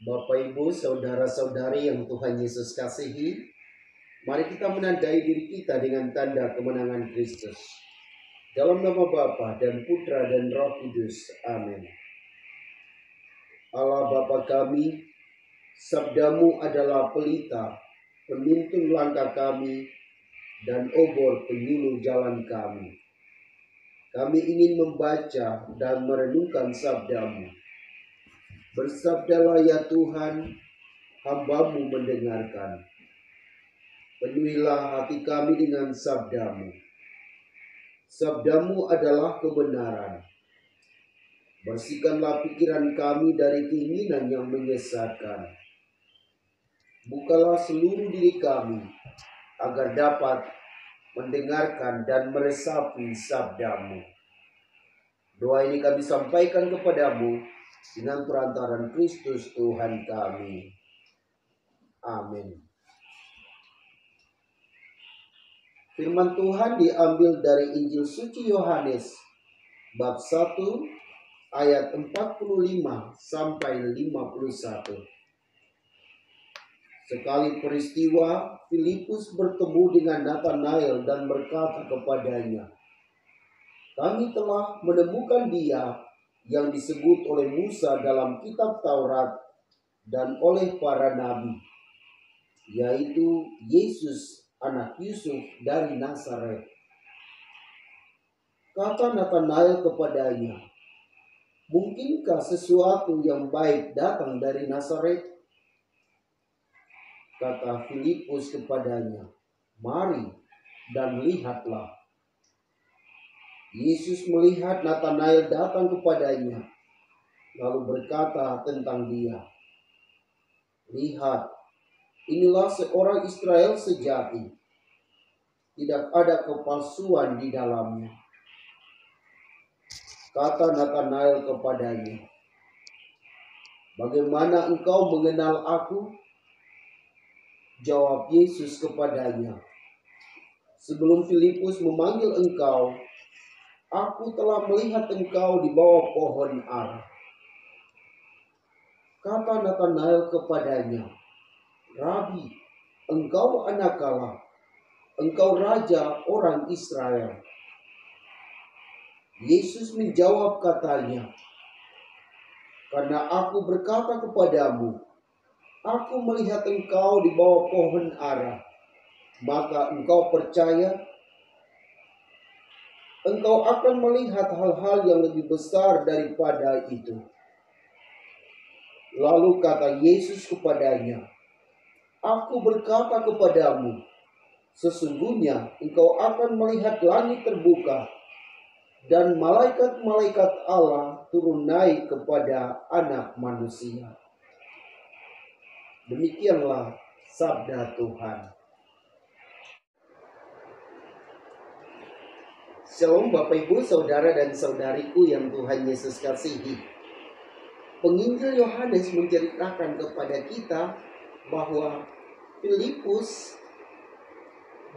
Bapak, Ibu, saudara-saudari yang Tuhan Yesus kasihi, mari kita menandai diri kita dengan tanda kemenangan Kristus. Dalam nama Bapa dan Putra dan Roh Kudus. Amin. Allah Bapa kami, sabdamu adalah pelita, penuntun langkah kami, dan obor penyuluh jalan kami. Kami ingin membaca dan merenungkan sabdamu. Bersabdalah ya Tuhan, hamba-Mu mendengarkan. Penuhilah hati kami dengan sabdamu. Sabdamu adalah kebenaran. Bersihkanlah pikiran kami dari keinginan yang menyesatkan. Bukalah seluruh diri kami agar dapat mendengarkan dan meresapi sabdamu. Doa ini kami sampaikan kepadamu dengan perantaran Kristus Tuhan kami. Amin. Firman Tuhan diambil dari Injil Suci Yohanes bab 1 ayat 45 sampai 51. Sekali peristiwa, Filipus bertemu dengan Nathanael dan berkata kepadanya, "Kami telah menemukan Dia yang disebut oleh Musa dalam kitab Taurat dan oleh para nabi, yaitu Yesus anak Yusuf dari Nazaret." Kata Nathanael kepadanya, "Mungkinkah sesuatu yang baik datang dari Nazaret?" Kata Filipus kepadanya, "Mari dan lihatlah." Yesus melihat Nathanael datang kepadanya, lalu berkata tentang dia, "Lihat, inilah seorang Israel sejati. Tidak ada kepalsuan di dalamnya." Kata Nathanael kepadanya, "Bagaimana engkau mengenal aku?" Jawab Yesus kepadanya, "Sebelum Filipus memanggil engkau, aku telah melihat engkau di bawah pohon ara." Kata Nathanael kepadanya, "Rabi, engkau anak Allah, engkau raja orang Israel." Yesus menjawab katanya, "Karena aku berkata kepadamu, aku melihat engkau di bawah pohon ara, maka engkau percaya? Engkau akan melihat hal-hal yang lebih besar daripada itu." Lalu kata Yesus kepadanya, "Aku berkata kepadamu, sesungguhnya engkau akan melihat langit terbuka dan malaikat-malaikat Allah turun naik kepada Anak Manusia." Demikianlah sabda Tuhan. Shalom Bapak, Ibu, saudara dan saudariku yang Tuhan Yesus kasihi. Penginjil Yohanes menceritakan kepada kita bahwa Filipus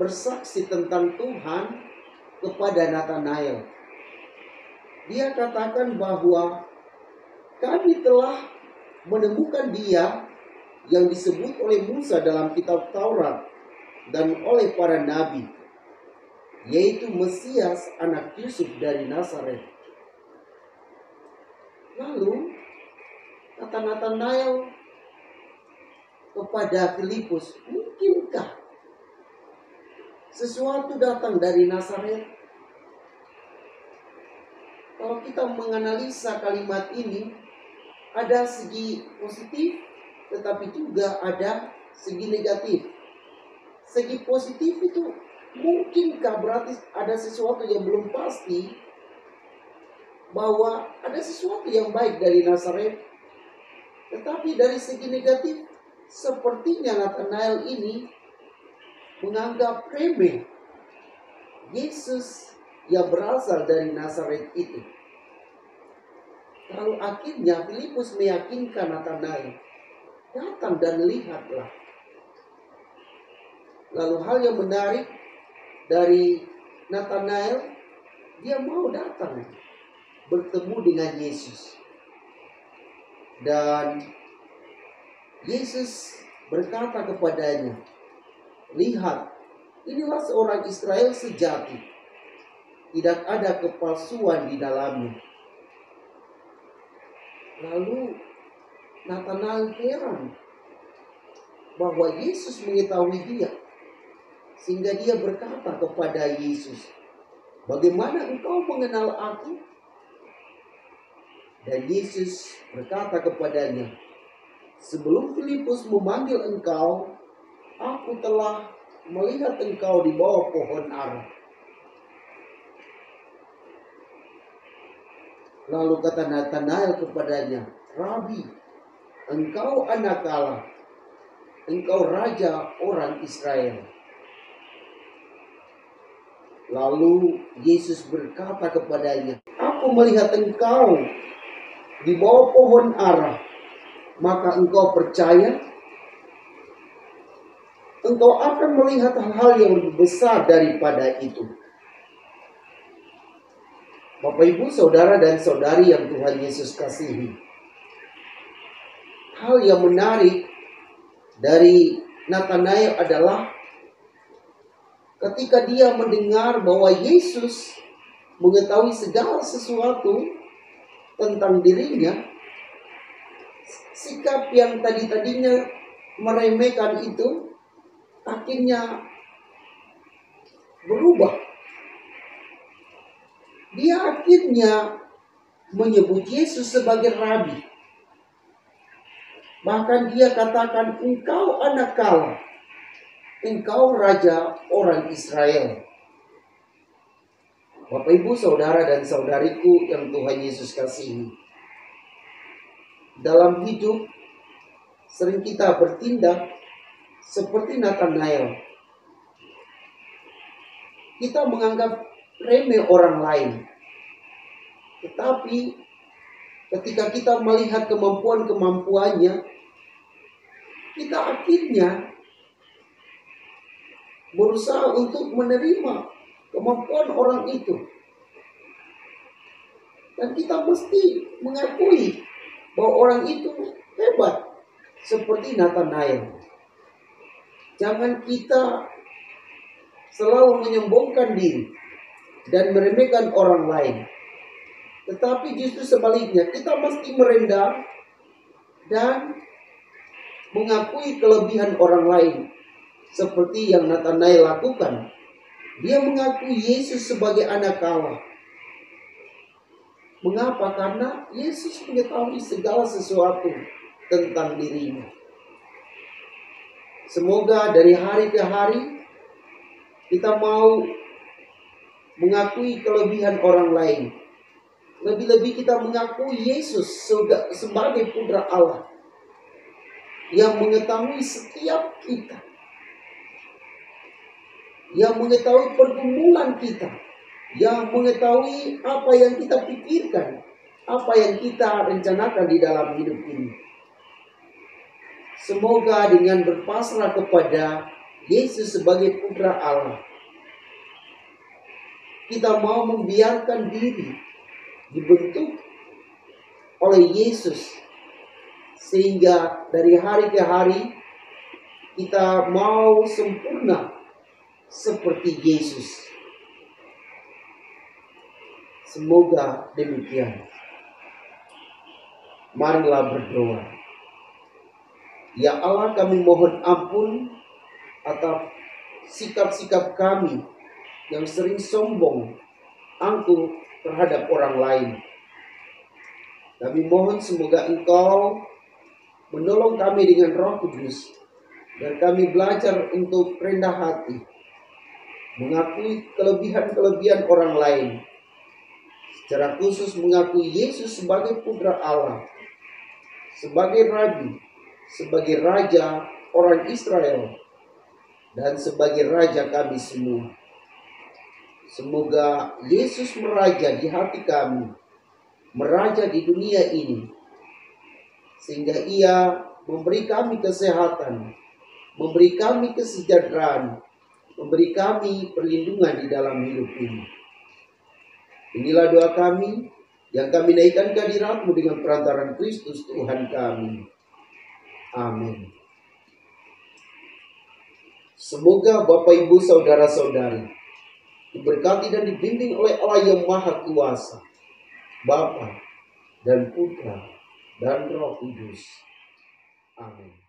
bersaksi tentang Tuhan kepada Nathanael. Dia katakan bahwa kami telah menemukan Dia yang disebut oleh Musa dalam kitab Taurat dan oleh para nabi, yaitu Mesias anak Yusuf dari Nazaret. Lalu kata Nathanael kepada Filipus, "Mungkinkah sesuatu datang dari Nazaret?" Kalau kita menganalisa kalimat ini, ada segi positif, tetapi juga ada segi negatif. Segi positif itu, mungkinkah berarti ada sesuatu yang belum pasti, bahwa ada sesuatu yang baik dari Nazaret. Tetapi dari segi negatif, sepertinya Nathanael ini menganggap remeh Yesus yang berasal dari Nazaret itu. Lalu akhirnya Filipus meyakinkan Nathanael, "Datang dan lihatlah." Lalu hal yang menarik dari Nathanael, dia mau datang bertemu dengan Yesus. Dan Yesus berkata kepadanya, "Lihat, inilah seorang Israel sejati. Tidak ada kepalsuan di dalamnya." Lalu Natanael heran bahwa Yesus mengetahui dia. Sehingga dia berkata kepada Yesus, "Bagaimana engkau mengenal aku?" Dan Yesus berkata kepadanya, "Sebelum Filipus memanggil engkau, aku telah melihat engkau di bawah pohon ara." Lalu kata Natanael kepadanya, "Rabi, engkau anak Allah, engkau raja orang Israel." Lalu Yesus berkata kepadanya, "Aku melihat engkau di bawah pohon ara, maka engkau percaya? Engkau akan melihat hal-hal yang lebih besar daripada itu." Bapak, Ibu, saudara dan saudari yang Tuhan Yesus kasihi, hal yang menarik dari Natanael adalah ketika dia mendengar bahwa Yesus mengetahui segala sesuatu tentang dirinya, sikap yang tadinya meremehkan itu akhirnya berubah. Dia akhirnya menyebut Yesus sebagai Rabi. Bahkan dia katakan, "Engkau anak Allah, engkau raja orang Israel." Bapak, Ibu, saudara dan saudariku yang Tuhan Yesus kasihi, dalam hidup sering kita bertindak seperti Natanael. Kita menganggap remeh orang lain. Tetapi ketika kita melihat kemampuan-kemampuannya, kita akhirnya berusaha untuk menerima kemampuan orang itu. Dan kita mesti mengakui bahwa orang itu hebat seperti Natanael. Jangan kita selalu menyombongkan diri dan meremehkan orang lain. Tetapi justru sebaliknya, kita mesti merendah dan mengakui kelebihan orang lain. Seperti yang Natanael lakukan. Dia mengakui Yesus sebagai anak Allah. Mengapa? Karena Yesus mengetahui segala sesuatu tentang dirinya. Semoga dari hari ke hari kita mau mengakui kelebihan orang lain. Lebih-lebih kita mengakui Yesus sebagai putra Allah yang mengetahui setiap kita, yang mengetahui pergumulan kita, yang mengetahui apa yang kita pikirkan, apa yang kita rencanakan di dalam hidup ini. Semoga dengan berpasrah kepada Yesus sebagai putra Allah, kita mau membiarkan diri dibentuk oleh Yesus, sehingga dari hari ke hari kita mau sempurna seperti Yesus. Semoga demikian. Marilah berdoa. Ya Allah, kami mohon ampun atas sikap-sikap kami yang sering sombong, angkuh terhadap orang lain. Kami mohon semoga Engkau menolong kami dengan Roh Kudus, dan kami belajar untuk rendah hati, mengakui kelebihan-kelebihan orang lain, secara khusus mengakui Yesus sebagai putra Allah, sebagai Rabi, sebagai raja orang Israel, dan sebagai raja kami semua. Semoga Yesus meraja di hati kami, meraja di dunia ini, sehingga Ia memberi kami kesehatan, memberi kami kesejahteraan, memberi kami perlindungan di dalam hidup ini. Inilah doa kami yang kami naikkan ke hadirat-Mu dengan perantaran Kristus Tuhan kami. Amin. Semoga Bapak Ibu Saudara-saudari diberkati dan dibimbing oleh Allah yang Maha Kuasa, Bapa dan Putra dan Roh Kudus. Amin.